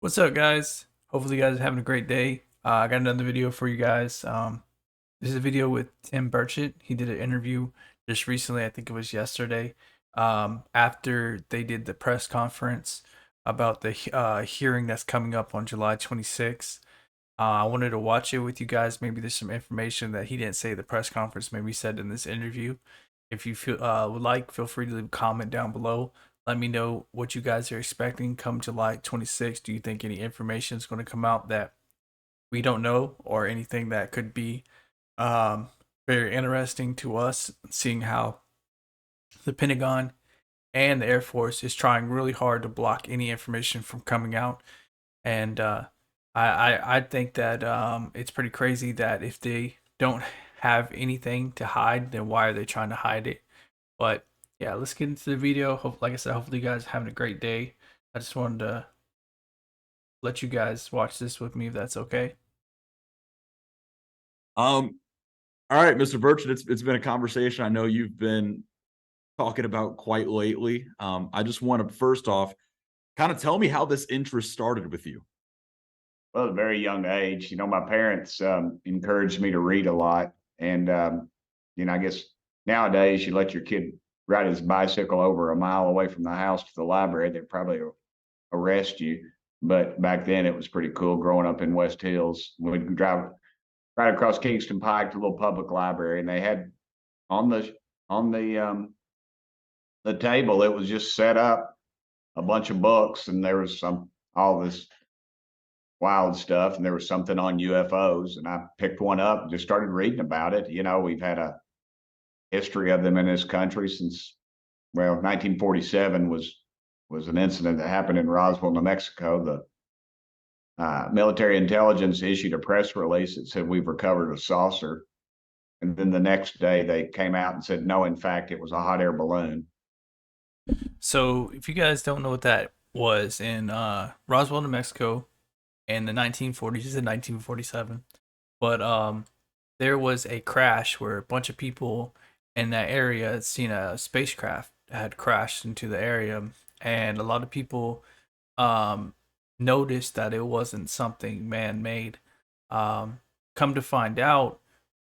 What's up, guys? Hopefully, you guys are having a great day. I got another video for you guys. This is a video with Tim Burchett. He did an interview just recently, I think it was yesterday, after they did the press conference about the hearing that's coming up on July 26th. I wanted to watch it with you guys. Maybe there's some information that he didn't say at the press conference, maybe he said in this interview. If you would like, feel free to leave a comment down below. Let me know what you guys are expecting come July 26th. Do you think any information is going to come out that we don't know, or anything that could be um, very interesting to us, seeing how the Pentagon and the Air Force is trying really hard to block any information from coming out? And I think that it's pretty crazy that if they don't have anything to hide, then why are they trying to hide it? But yeah, let's get into the video. Like I said, hopefully you guys are having a great day. I just wanted to let you guys watch this with me if that's okay. Um, all right, Mr. Burchett, it's been a conversation I know you've been talking about quite lately. I just want to first off kind of tell me how this interest started with you. Well, at a very young age, my parents encouraged me to read a lot, and I guess nowadays you let your kid ride his bicycle over a mile away from the house to the library, they'd probably arrest you. But back then, it was pretty cool growing up in West Hills. We'd drive right across Kingston Pike to a little public library, and they had on the table, it was just set up a bunch of books, and there was all this wild stuff, and there was something on UFOs, and I picked one up and just started reading about it. We've had a history of them in this country since, well, 1947 was an incident that happened in Roswell, New Mexico. The military intelligence issued a press release that said we've recovered a saucer, and then the next day they came out and said no, in fact, it was a hot air balloon. So if you guys don't know what that was, in Roswell, New Mexico, in the 1940s and 1947, but there was a crash where a bunch of people in that area had seen a spacecraft had crashed into the area, and a lot of people um, noticed that it wasn't something man-made. Um, Come to find out,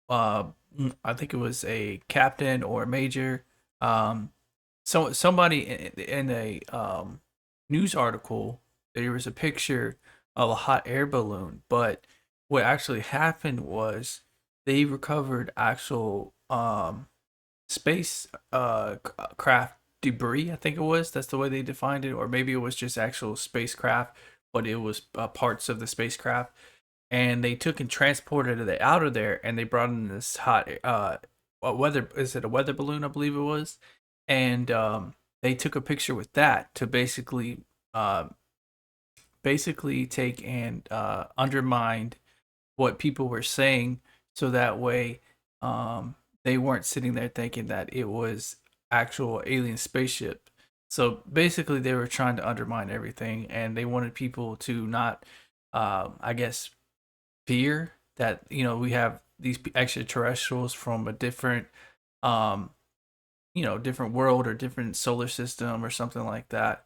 uh, I think it was a captain or a major. Somebody in a news article, there was a picture of a hot air balloon, but what actually happened was they recovered actual space craft debris. I think it was, that's the way they defined it, or maybe it was just actual spacecraft, but it was parts of the spacecraft, and they took and transported it out of there, and they brought in this hot a weather, is it a weather balloon, I believe it was, and they took a picture with that to uh, basically take and undermine what people were saying, so that way they weren't sitting there thinking that it was actual alien spaceship. So basically, they were trying to undermine everything, and they wanted people to not, I guess, fear that we have these extraterrestrials from a different, um, different world or different solar system or something like that.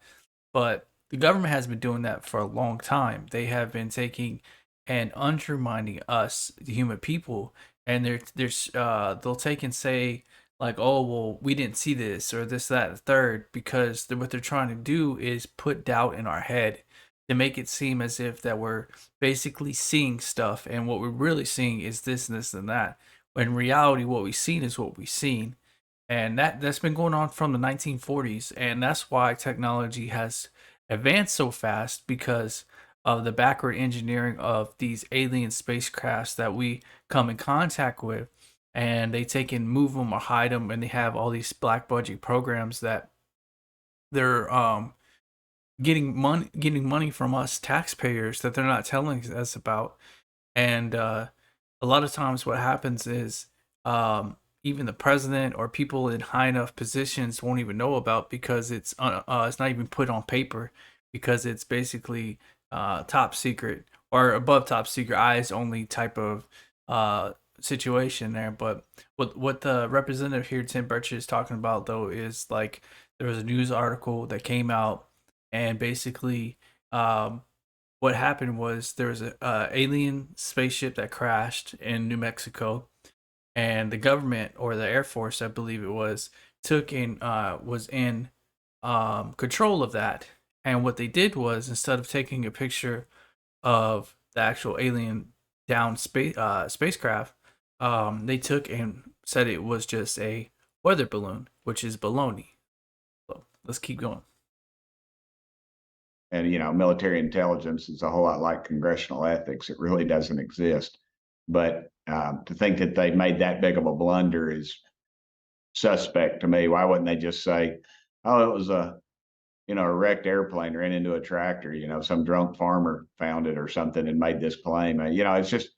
But the government has been doing that for a long time. They have been taking and undermining us, the human people, and they'll take and say like, oh well, we didn't see this or this, that, and the third, because what they're trying to do is put doubt in our head to make it seem as if that we're basically seeing stuff, and what we're really seeing is this and this and that. When in reality, what we've seen is what we've seen, and that's been going on from the 1940s, and that's why technology has advanced so fast, because of the backward engineering of these alien spacecrafts that we come in contact with, and they take and move them or hide them, and they have all these black budget programs that they're getting money from us taxpayers that they're not telling us about. And a lot of times what happens is, even the president or people in high enough positions won't even know about, because it's not even put on paper, because it's basically top secret or above top secret, eyes only type of situation there. But what the representative here, Tim Burchett, is talking about though is like, there was a news article that came out, and basically um, what happened was there was a alien spaceship that crashed in New Mexico, and the government or the Air Force, I believe it was, was in control of that. And what they did was, instead of taking a picture of the actual alien down spacecraft, they took and said it was just a weather balloon, which is baloney. So let's keep going. And, military intelligence is a whole lot like congressional ethics. It really doesn't exist. But to think that they made that big of a blunder is suspect to me. Why wouldn't they just say, oh, it was a wrecked airplane ran into a tractor, some drunk farmer found it or something and made this claim. It's just,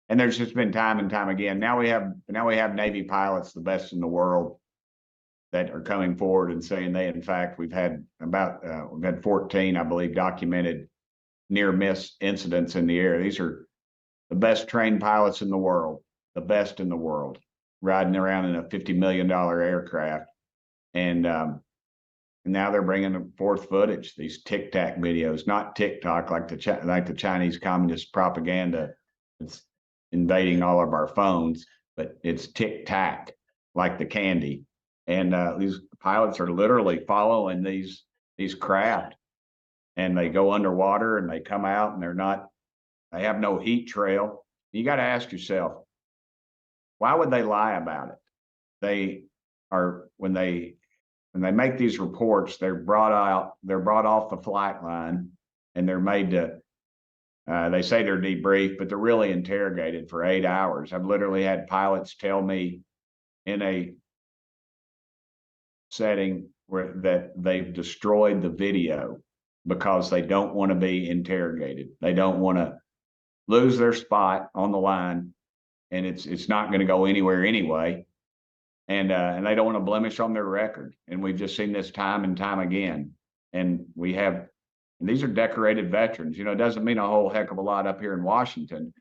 and there's just been time and time again. Now we have Navy pilots, the best in the world, that are coming forward and saying in fact, we've had 14, I believe, documented near miss incidents in the air. These are the best trained pilots in the world, the best in the world, riding around in a $50 million aircraft. And now they're bringing forth footage, these Tic Tac videos, not TikTok like the Chinese Communist propaganda. It's invading all of our phones, but it's Tic Tac, like the candy. And these pilots are literally following these craft, and they go underwater and they come out, and they have no heat trail. You got to ask yourself, why would they lie about it? They are, when they make these reports, they're brought off the flight line, and they're made to, they say they're debriefed, but they're really interrogated for 8 hours. I've literally had pilots tell me in a setting that they've destroyed the video because they don't want to be interrogated. They don't want to lose their spot on the line, and it's not going to go anywhere anyway. And they don't want to blemish on their record. And we've just seen this time and time again. And these are decorated veterans. It doesn't mean a whole heck of a lot up here in Washington,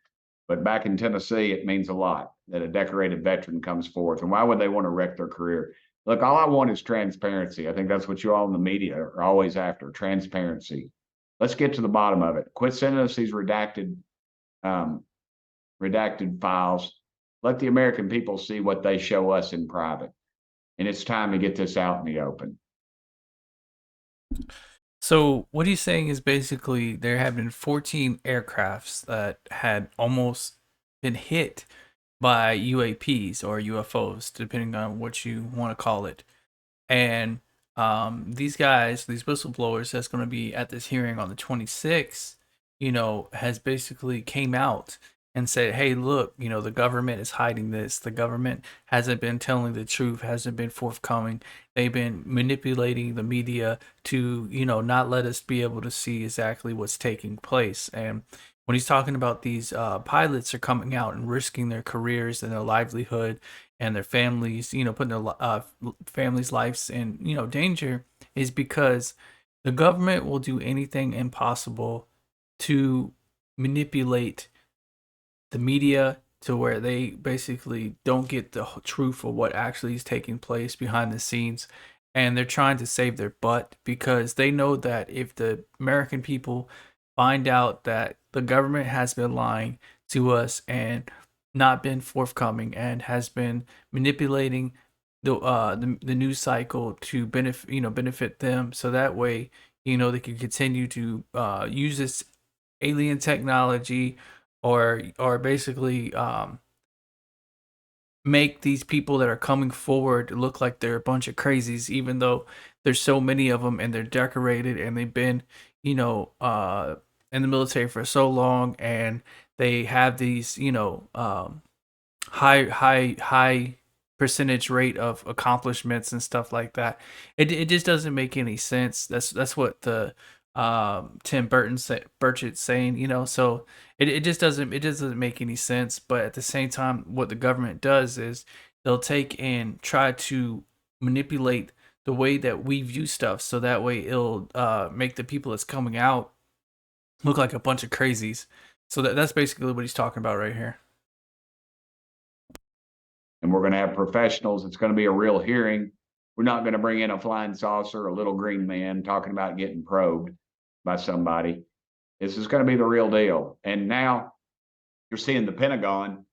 but back in Tennessee, it means a lot that a decorated veteran comes forth. And why would they want to wreck their career? Look, all I want is transparency. I think that's what you all in the media are always after, transparency. Let's get to the bottom of it. Quit sending us these redacted files. Let the American people see what they show us in private. And it's time to get this out in the open. So what he's saying is basically there have been 14 aircrafts that had almost been hit by UAPs or UFOs, depending on what you want to call it. And these guys, these whistleblowers that's going to be at this hearing on the 26th, has basically came out and said, hey, look, the government is hiding this. The government hasn't been telling the truth, hasn't been forthcoming. They've been manipulating the media to, not let us be able to see exactly what's taking place. And when he's talking about these pilots are coming out and risking their careers and their livelihood and their families, putting their families' lives in, danger, is because the government will do anything impossible to manipulate the media to where they basically don't get the truth of what actually is taking place behind the scenes. And they're trying to save their butt because they know that if the American people find out that the government has been lying to us and not been forthcoming and has been manipulating the news cycle to benefit them, so that way they can continue to use this alien technology or basically make these people that are coming forward look like they're a bunch of crazies, even though there's so many of them and they're decorated and they've been in the military for so long, and they have these high percentage rate of accomplishments and stuff like that. It just doesn't make any sense. That's what the Tim Burchett's saying, so it just doesn't make any sense. But at the same time, what the government does is they'll take and try to manipulate the way that we view stuff, so that way it'll make the people that's coming out look like a bunch of crazies. So that's basically what he's talking about right here. And we're going to have professionals. It's going to be a real hearing. We're not going to bring in a flying saucer, a little green man talking about getting probed by somebody. This is going to be the real deal. And now you're seeing the Pentagon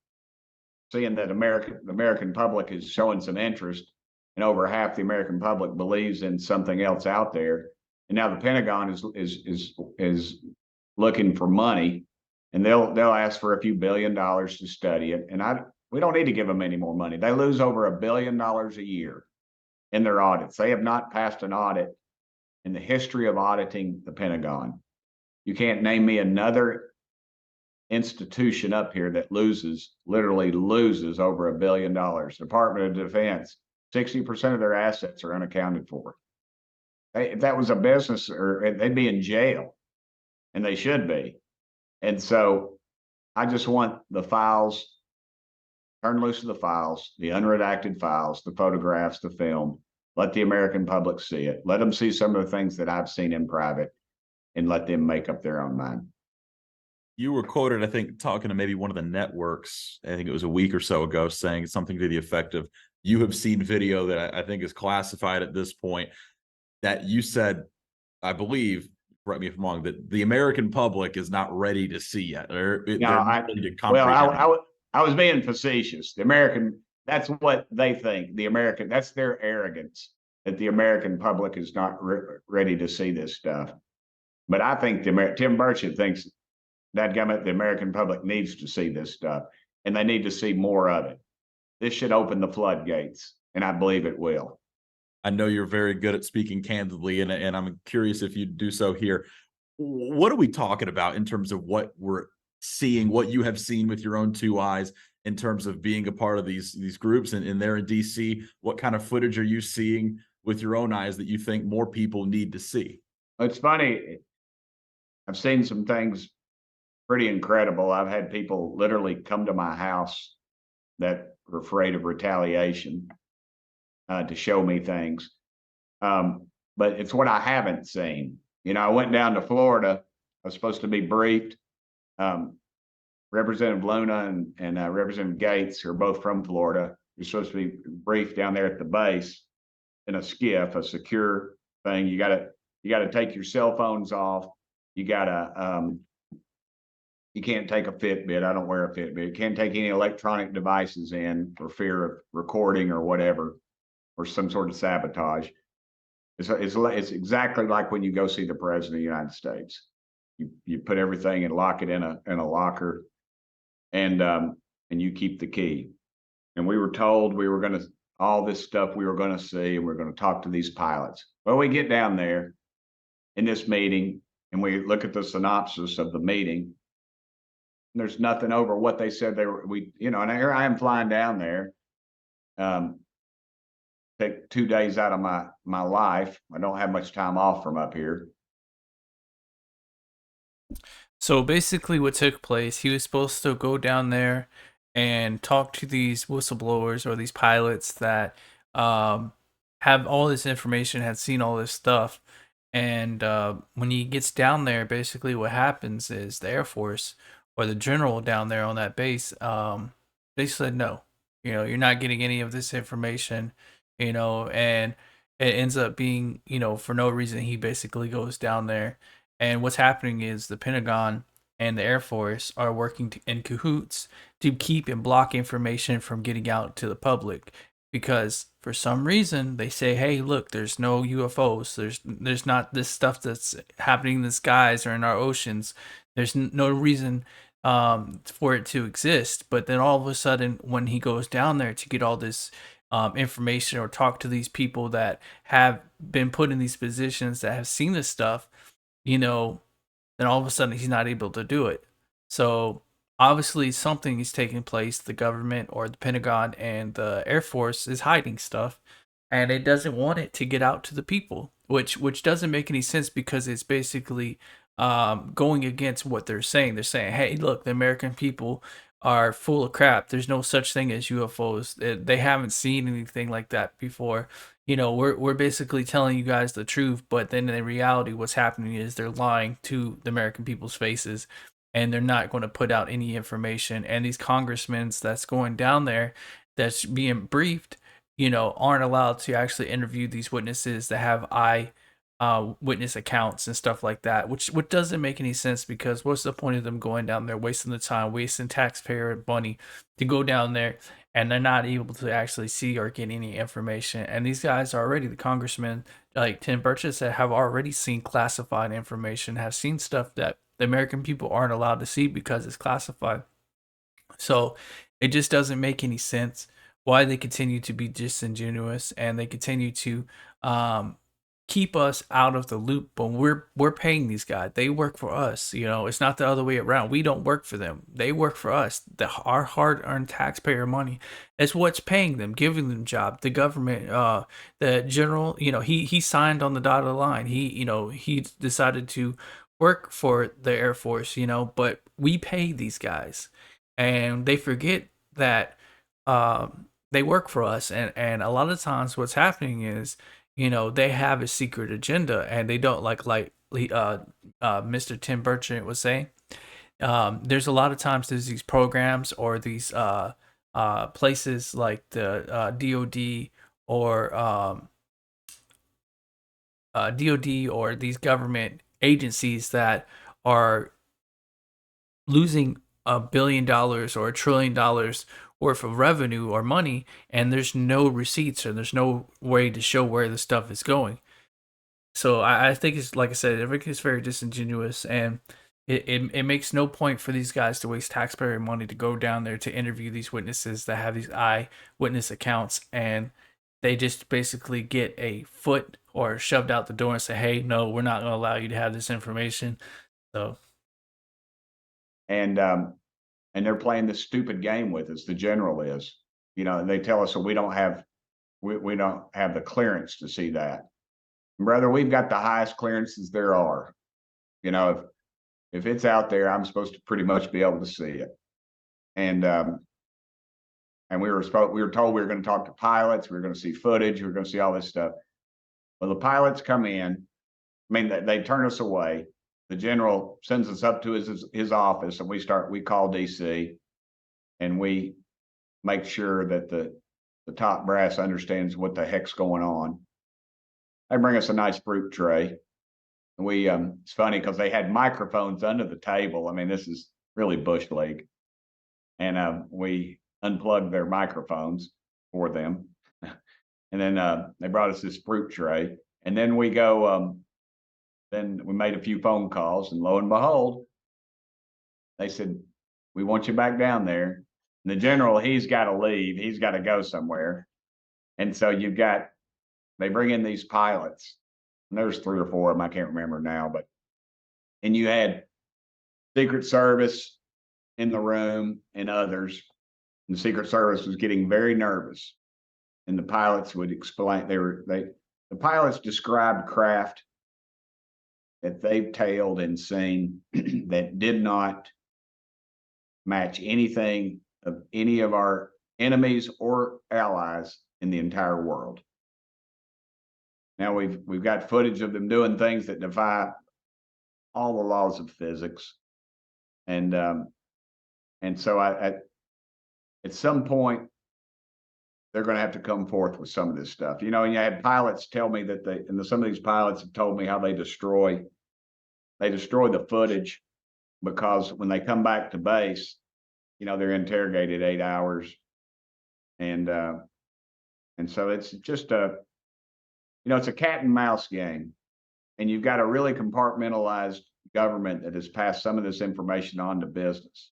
seeing that the American public is showing some interest, and over half the American public believes in something else out there. And now the Pentagon is looking for money, and they'll ask for a few $1 billion to study it. And we don't need to give them any more money. They lose over $1 billion a year in their audits. They have not passed an audit in the history of auditing the Pentagon. You can't name me another institution up here that literally loses over $1 billion. Department of Defense, 60% of their assets are unaccounted for. If that was a business, or they'd be in jail, and they should be. And so I just want the files, turn loose of the files, the unredacted files, the photographs, the film. Let the American public see it. Let them see some of the things that I've seen in private, and let them make up their own mind. You were quoted, I think, talking to maybe one of the networks, I think it was a week or so ago, saying something to the effect of, you have seen video that I think is classified at this point, that you said, I believe, correct me if I'm wrong, that the American public is not ready to see yet. They're not ready to comprehend. I was being facetious. That's what they think. That's their arrogance, that the American public is not ready to see this stuff. But I think Tim Burchett thinks that the American public needs to see this stuff, and they need to see more of it. This should open the floodgates, and I believe it will. I know you're very good at speaking candidly, and I'm curious if you do so here. What are we talking about in terms of what we're seeing, what you have seen with your own two eyes, in terms of being a part of these groups and they're in DC? What kind of footage are you seeing with your own eyes that you think more people need to see? It's funny. I've seen some things pretty incredible. I've had people literally come to my house that were afraid of retaliation to show me things. But it's what I haven't seen. I went down to Florida. I was supposed to be briefed. Representative Luna and Representative Gates, who are both from Florida, you're supposed to be briefed down there at the base in a skiff, a secure thing. You gotta take your cell phones off. You can't take a Fitbit. I don't wear a Fitbit. You can't take any electronic devices in for fear of recording or whatever, or some sort of sabotage. It's exactly like when you go see the president of the United States. You put everything and lock it in a locker, and you keep the key. And we were told all this stuff we were going to see, and we're going to talk to these pilots. Well, we get down there in this meeting, and we look at the synopsis of the meeting. There's nothing over what they said they were. And here I am flying down there. Take 2 days out of my life. I don't have much time off from up here. So basically, what took place, he was supposed to go down there and talk to these whistleblowers or these pilots that have all this information, had seen all this stuff. And when he gets down there, basically what happens is the Air Force or the general down there on that base, they said no. You're not getting any of this information. And it ends up being, for no reason, he basically goes down there. And what's happening is the Pentagon and the Air Force are working in cahoots to keep and block information from getting out to the public, because for some reason they say, hey, look, there's no UFOs. There's not this stuff that's happening in the skies or in our oceans. There's no reason for it to exist. But then all of a sudden, when he goes down there to get all this information or talk to these people that have been put in these positions that have seen this stuff, then all of a sudden he's not able to do it. So obviously something is taking place. The government or the Pentagon and the Air Force is hiding stuff, and it doesn't want it to get out to the people, which doesn't make any sense, because it's basically going against what they're saying. They're saying, hey, look, the American people are full of crap. There's no such thing as UFOs. They haven't seen anything like that before. We're basically telling you guys the truth, but then in reality, what's happening is they're lying to the American people's faces, and they're not going to put out any information. And these congressmen that's going down there, that's being briefed, aren't allowed to actually interview these witnesses that have witness accounts and stuff like that, which doesn't make any sense, because what's the point of them going down there, wasting the time, wasting taxpayer money to go down there, and they're not able to actually see or get any information. And these guys are already, the congressman like Tim Burchett said, have already seen classified information, have seen stuff that the American people aren't allowed to see because it's classified. So it just doesn't make any sense why they continue to be disingenuous, and they continue to um, keep us out of the loop. But we're paying these guys. They work for us. You know, it's not the other way around. We don't work for them. They work for us. Our hard-earned taxpayer money is what's paying them, giving them job. The government, the general, you know, he signed on the dotted line. He decided to work for the Air Force. You know, but we pay these guys, and they forget that they work for us. And a lot of times what's happening is, you know, they have a secret agenda, and they don't like Mr. Tim Burchett was saying. There's a lot of times there's these programs or these places like the DOD or DOD or these government agencies that are losing $1 billion or $1 trillion worth of revenue or money, and there's no receipts, or there's no way to show where the stuff is going. So I think it's, like I said, I think it's very disingenuous, and it makes no point for these guys to waste taxpayer money to go down there to interview these witnesses that have these eyewitness accounts, and they just basically get a foot or shoved out the door and say, hey, no, we're not going to allow you to have this information. So And they're playing this stupid game with us. The general is, you know, and they tell us that we don't have the clearance to see that. Brother, we've got the highest clearances there are. You know, if it's out there, I'm supposed to pretty much be able to see it. And we were told we were going to talk to pilots, we were going to see footage, we were going to see all this stuff. Well, the pilots come in. I mean, they turn us away. The general sends us up to his office, and we call DC, and we make sure that the top brass understands what the heck's going on. They bring us a nice fruit tray. And we it's funny because they had microphones under the table. I mean, this is really bush league. And we unplugged their microphones for them. And then they brought us this fruit tray. And then we go, then we made a few phone calls, and lo and behold, they said, we want you back down there. And the general, he's got to leave. He's got to go somewhere. And so they bring in these pilots. And there's 3 or 4 of them, I can't remember now, and you had Secret Service in the room and others. And the Secret Service was getting very nervous. And the pilots would explain, the pilots described craft that they've tailed and seen that did not match anything of any of our enemies or allies in the entire world. Now we've got footage of them doing things that defy all the laws of physics, and so at some point they're going to have to come forth with some of this stuff, you know. And you had pilots tell me that some of these pilots have told me how they destroy the footage, because when they come back to base, you know, they're interrogated 8 hours, and so it's just it's a cat and mouse game. And you've got a really compartmentalized government that has passed some of this information on to business.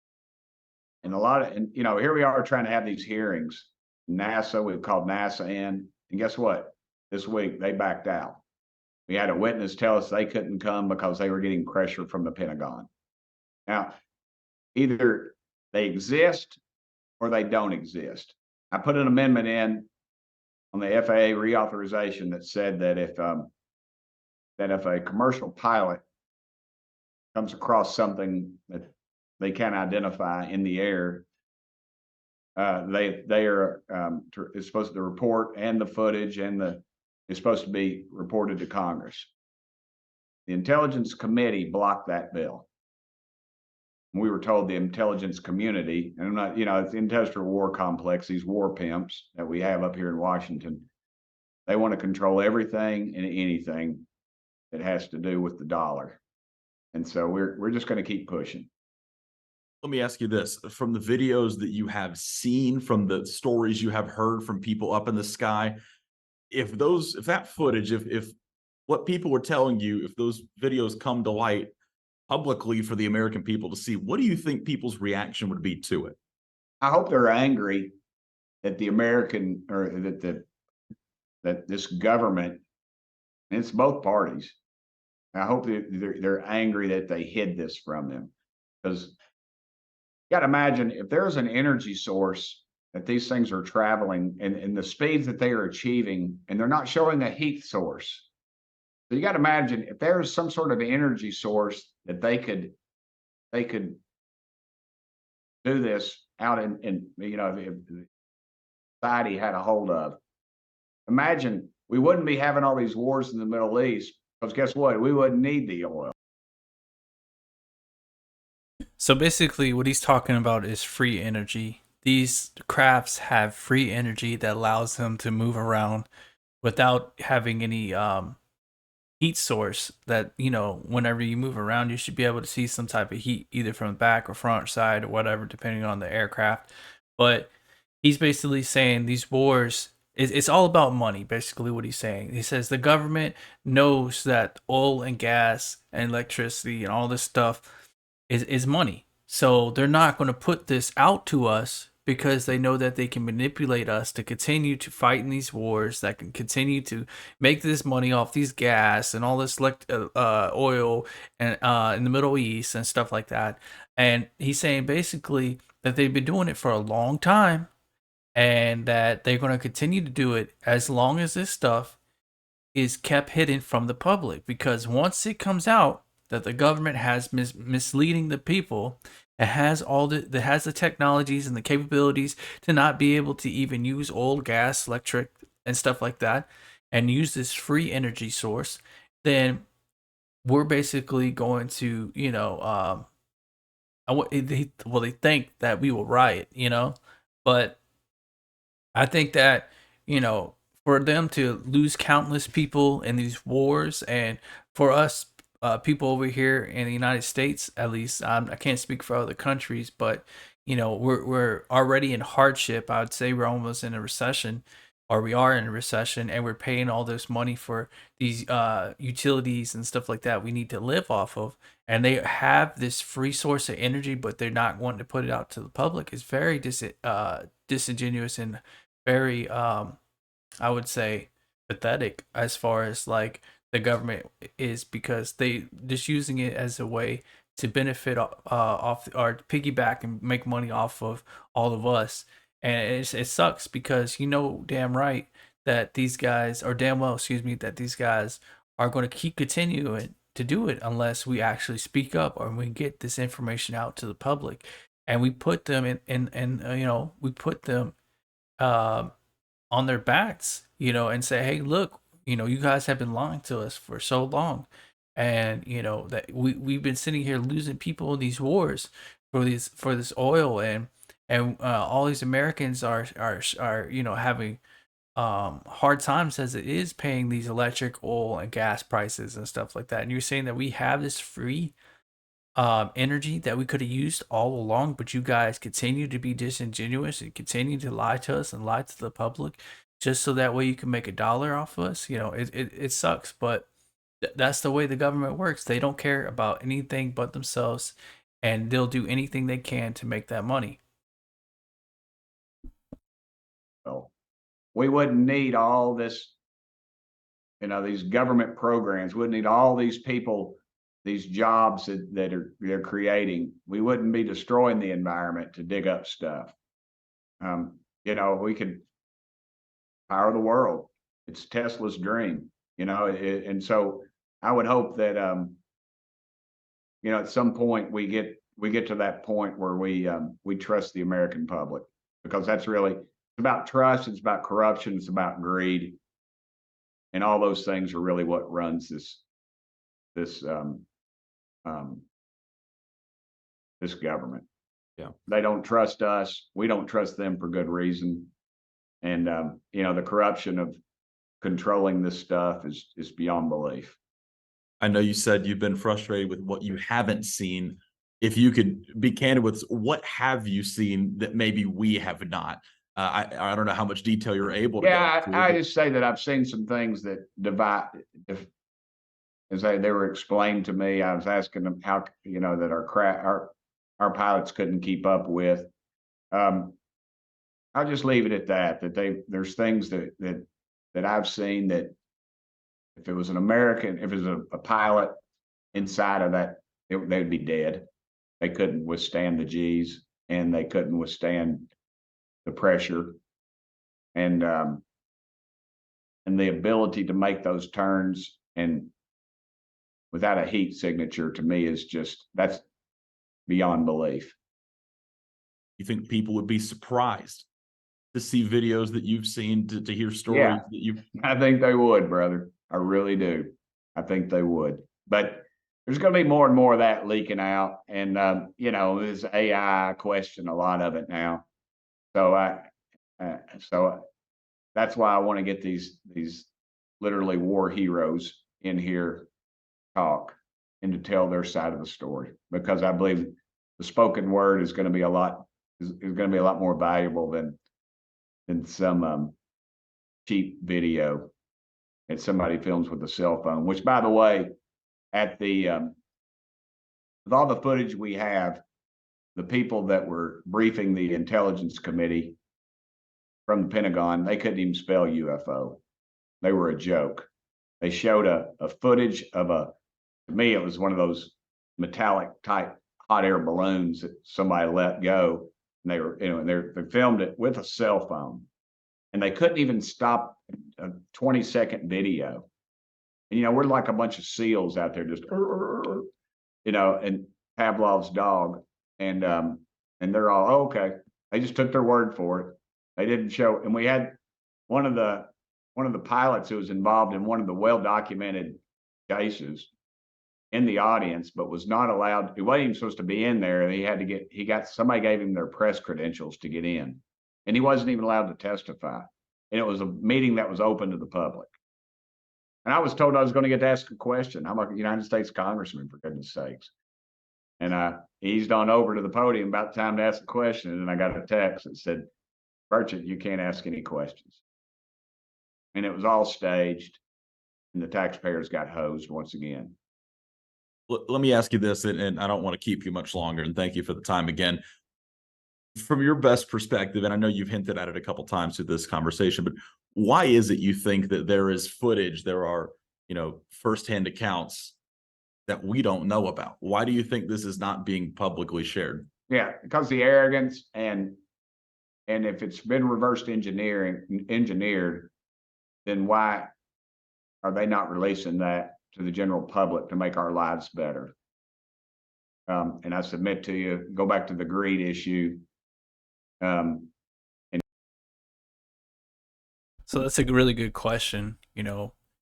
And here we are trying to have these hearings. NASA, we've called NASA in, and guess what? This week they backed out. We had a witness tell us they couldn't come because they were getting pressure from the Pentagon. Now, either they exist or they don't exist. I put an amendment in on the FAA reauthorization that said that if a commercial pilot comes across something that they can identify in the air, they are is supposed to report, and the footage is supposed to be reported to Congress. The Intelligence Committee blocked that bill. We were told the intelligence community, and I'm not, it's the industrial war complex, these war pimps that we have up here in Washington, they want to control everything and anything that has to do with the dollar. And so we're just going to keep pushing. Let me ask you this, from the videos that you have seen, from the stories you have heard from people up in the sky, if that footage, if what people were telling you, if those videos come to light publicly for the American people to see, what do you think people's reaction would be to it? I hope they're angry that the American or that this government, and it's both parties. I hope they're angry that they hid this from them, because you got to imagine if there's an energy source that these things are traveling and the speeds that they are achieving, and they're not showing a heat source. So you got to imagine if there's some sort of energy source that they could do this out in if society had a hold of. Imagine we wouldn't be having all these wars in the Middle East, because guess what? We wouldn't need the oil. So basically, what he's talking about is free energy. These crafts have free energy that allows them to move around without having any heat source. That, whenever you move around, you should be able to see some type of heat, either from the back or front side or whatever, depending on the aircraft. But he's basically saying these wars, it's all about money, basically what he's saying. He says the government knows that oil and gas and electricity and all this stuff is money. So they're not going to put this out to us because they know that they can manipulate us to continue to fight in these wars, that can continue to make this money off these gas and all this oil and in the Middle East and stuff like that. And he's saying basically that they've been doing it for a long time, and that they're going to continue to do it as long as this stuff is kept hidden from the public. Because once it comes out that the government has misleading the people, it has the technologies and the capabilities to not be able to even use oil, gas, electric, and stuff like that, and use this free energy source, then we're basically going to, they think that we will riot, but I think that, for them to lose countless people in these wars, and for us, people over here in the United States, at least, I can't speak for other countries, but we're already in hardship. I would say we're almost in a recession, or we are in a recession, and we're paying all this money for these utilities and stuff like that we need to live off of, and they have this free source of energy, but they're not wanting to put it out to the public. It's very disingenuous and very, I would say, pathetic as far as like the government is, because they just using it as a way to benefit off or piggyback and make money off of all of us. And it sucks, because damn right that these guys, or damn well, excuse me, that these guys are going to keep continuing to do it unless we actually speak up, or we get this information out to the public, and we put them we put them uh, on their backs, and say, hey, look, you guys have been lying to us for so long. And, that we've been sitting here losing people in these wars for this oil, and all these Americans are having hard times as it is paying these electric, oil, and gas prices and stuff like that. And you're saying that we have this free energy that we could have used all along, but you guys continue to be disingenuous and continue to lie to us and lie to the public, just so that way you can make a dollar off of us. It sucks, but that's the way the government works. They don't care about anything but themselves, and they'll do anything they can to make that money. So we wouldn't need all this, these government programs. Wouldn't need all these people, these jobs that they're creating. We wouldn't be destroying the environment to dig up stuff. We could power the world. It's Tesla's dream, and so I would hope that at some point we get to that point where we trust the American public, because that's really, it's about trust, it's about corruption, it's about greed, and all those things are really what runs this government. Yeah. They don't trust us. We don't trust them for good reason. And the corruption of controlling this stuff is beyond belief. I know you said you've been frustrated with what you haven't seen. If you could be candid with us, what have you seen that maybe we have not? I don't know how much detail you're able to go Yeah, into, I but just say that I've seen some things that divide, as they were explained to me. I was asking them how, that our pilots couldn't keep up with. Um, I'll just leave it at that. There's things that I've seen that if it was an American, if it was a pilot inside of that, they'd be dead. They couldn't withstand the G's, and they couldn't withstand the pressure, and the ability to make those turns and without a heat signature, to me, is just, that's beyond belief. you think people would be surprised to see videos that you've seen, to hear stories Yeah, that you've. I think they would, brother. I really do. I think they would. But there's going to be more and more of that leaking out, and this AI question, a lot of it now. So so that's why I want to get these literally war heroes in here talk and to tell their side of the story, because I believe the spoken word is going to be going to be a lot more valuable than some cheap video that somebody films with a cell phone. Which, by the way, at the with all the footage we have, the people that were briefing the intelligence committee from the Pentagon, they couldn't even spell UFO. They were a joke. They showed a footage of to me, it was one of those metallic type hot air balloons that somebody let go. And they were, they filmed it with a cell phone, and they couldn't even stop a 20-second video. And, we're like a bunch of seals out there, just, and Pavlov's dog. And they're all, oh, okay. They just took their word for it. They didn't show. And we had one of the pilots who was involved in one of the well-documented cases in the audience, but was not allowed. He wasn't even supposed to be in there. Somebody gave him their press credentials to get in, and he wasn't even allowed to testify. And it was a meeting that was open to the public. And I was told I was going to get to ask a question. I'm a United States congressman, for goodness sakes. And I eased on over to the podium about the time to ask a question. And I got a text that said, Burchett, you can't ask any questions. And it was all staged, and the taxpayers got hosed once again. Let me ask you this, and I don't want to keep you much longer, and thank you for the time again. From your best perspective, and I know you've hinted at it a couple times through this conversation, but why is it you think that there is footage, there are, firsthand accounts that we don't know about? Why do you think this is not being publicly shared? Yeah, because the arrogance, and if it's been engineered, then why are they not releasing that to the general public to make our lives better? And I submit to you, go back to the greed issue. So that's a really good question.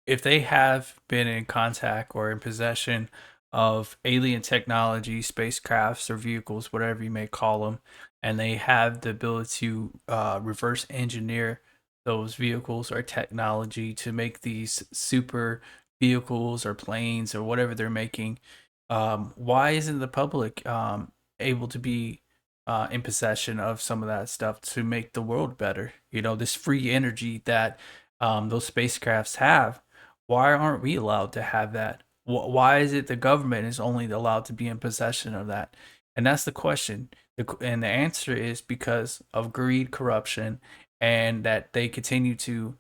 If they have been in contact or in possession of alien technology, spacecrafts or vehicles, whatever you may call them, and they have the ability to reverse engineer those vehicles or technology to make these super vehicles or planes or whatever they're making, why isn't the public able to be in possession of some of that stuff to make the world better? This free energy that those spacecrafts have. Why aren't we allowed to have that? Why is it the government is only allowed to be in possession of that? And that's the question. And the answer is because of greed, corruption, and that they continue to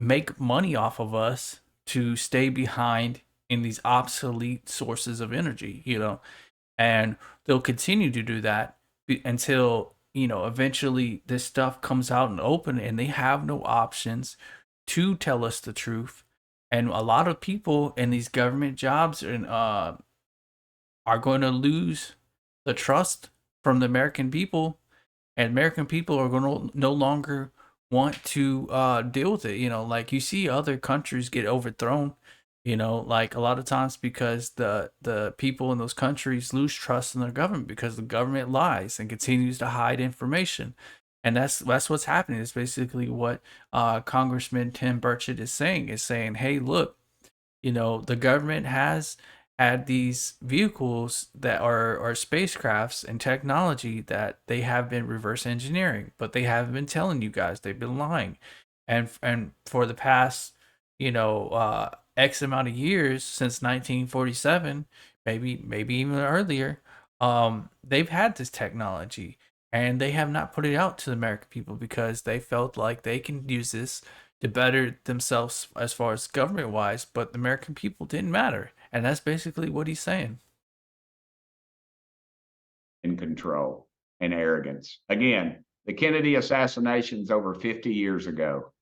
make money off of us to stay behind in these obsolete sources of energy, and they'll continue to do that until eventually this stuff comes out in the open and they have no options to tell us the truth. And a lot of people in these government jobs are going to lose the trust from the American people, and American people are going to no longer want to deal with it. Like you see other countries get overthrown, like a lot of times because the people in those countries lose trust in their government because the government lies and continues to hide information. And that's what's happening. It's basically what Congressman Tim Burchett is saying. Hey, look, The government has had these vehicles that are spacecrafts and technology that they have been reverse engineering, but they haven't been telling you guys. They've been lying, and for the past, X amount of years since 1947, maybe even earlier, they've had this technology and they have not put it out to the American people because they felt like they can use this to better themselves as far as government wise, but the American people didn't matter. And that's basically what he's saying. In control and arrogance. Again, the Kennedy assassination's over 50 years ago,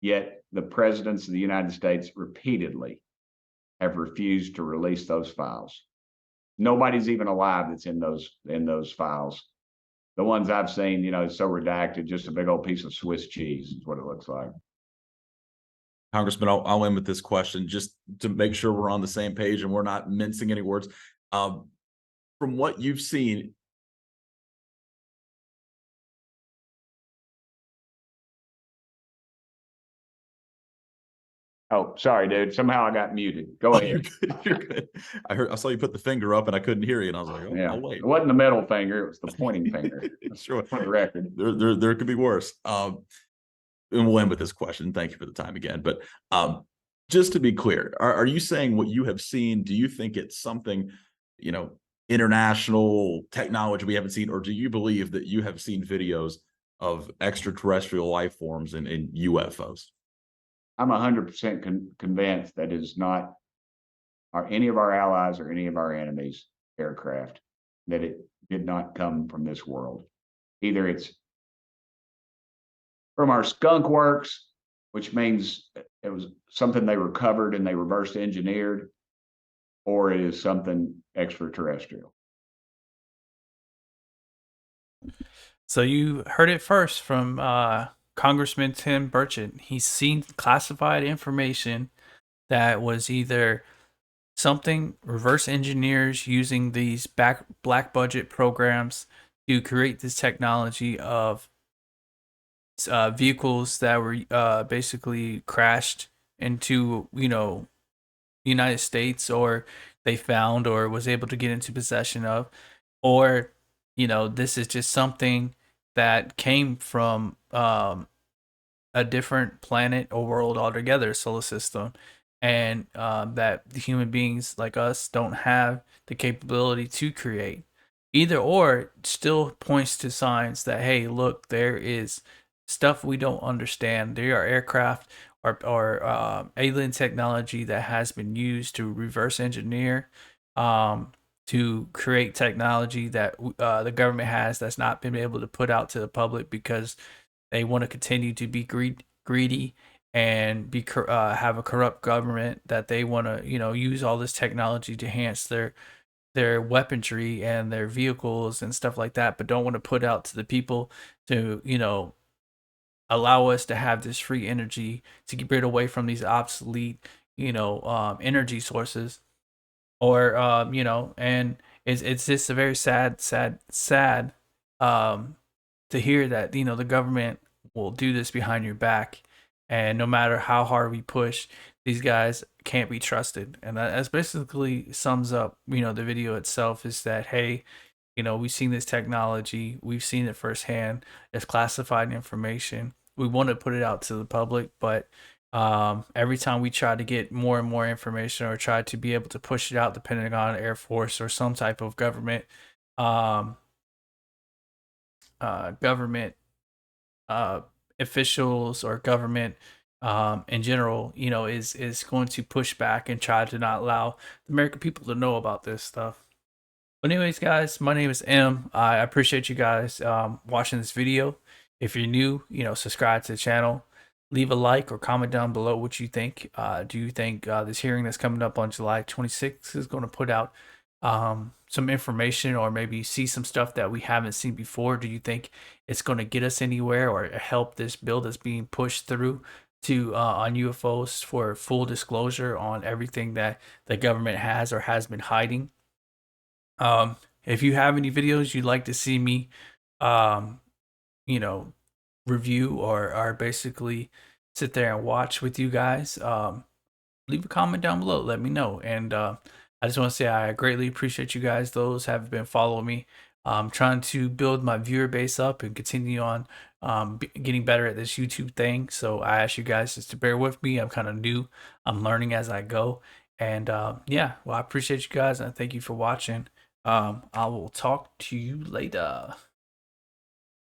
yet the presidents of the United States repeatedly have refused to release those files. Nobody's even alive that's in those files. The ones I've seen, so redacted, just a big old piece of Swiss cheese is what it looks like. Congressman, I'll end with this question just to make sure we're on the same page and we're not mincing any words. From what you've seen, Oh, sorry, dude. Somehow I got muted. Go you're ahead. good. You're good. I saw you put the finger up and I couldn't hear you, and I was like, oh, Yeah, I'll wait. it wasn't the middle finger; it was the pointing finger. Sure, For the record. there could be worse. And we'll end with this question. Thank you for the time again. But just to be clear, are you saying what you have seen? Do you think it's something, international technology we haven't seen, or do you believe that you have seen videos of extraterrestrial life forms and UFOs? I'm 100% convinced that is not any of our allies or any of our enemies' aircraft, that it did not come from this world. Either it's from our skunk works, which means it was something they recovered and they reverse engineered, or it is something extraterrestrial. So you heard it first from Congressman Tim Burchett. He's seen classified information that was either something reverse engineers using these black budget programs to create this technology of vehicles that were basically crashed into United States, or they found or was able to get into possession of, or this is just something that came from a different planet or world altogether, solar system, and that human beings like us don't have the capability to create. Either or still points to signs that, hey, look, there is stuff we don't understand. There are aircraft or alien technology that has been used to reverse engineer, to create technology that the government has that's not been able to put out to the public because they want to continue to be greedy and have a corrupt government that they want to use all this technology to enhance their weaponry and their vehicles and stuff like that, but don't want to put out to the people to allow us to have this free energy to get rid away from these obsolete energy sources, or and it's just a very sad to hear that the government will do this behind your back, and no matter how hard we push, these guys can't be trusted. And that's basically sums up the video itself, is that, hey, we've seen this technology, we've seen it firsthand, it's classified information, we want to put it out to the public, but every time we try to get more and more information or try to be able to push it out, the Pentagon, Air Force, or some type of um, government officials or government in general, is going to push back and try to not allow the American people to know about this stuff. But anyways, guys, my name is M. I appreciate you guys watching this video. If you're new, subscribe to the channel. Leave a like or comment down below what you think. Do you think this hearing that's coming up on July 26th is going to put out some information, or maybe see some stuff that we haven't seen before? Do you think it's going to get us anywhere or help this bill that's being pushed through to on UFOs for full disclosure on everything that the government has or has been hiding? If you have any videos you'd like to see me, um, review or basically sit there and watch with you guys, leave a comment down below. Let me know. And I just want to say I greatly appreciate you guys. Those have been following me. I'm trying to build my viewer base up and continue on getting better at this YouTube thing. So I ask you guys just to bear with me. I'm kind of new. I'm learning as I go. And yeah, well, I appreciate you guys and thank you for watching. I will talk to you later.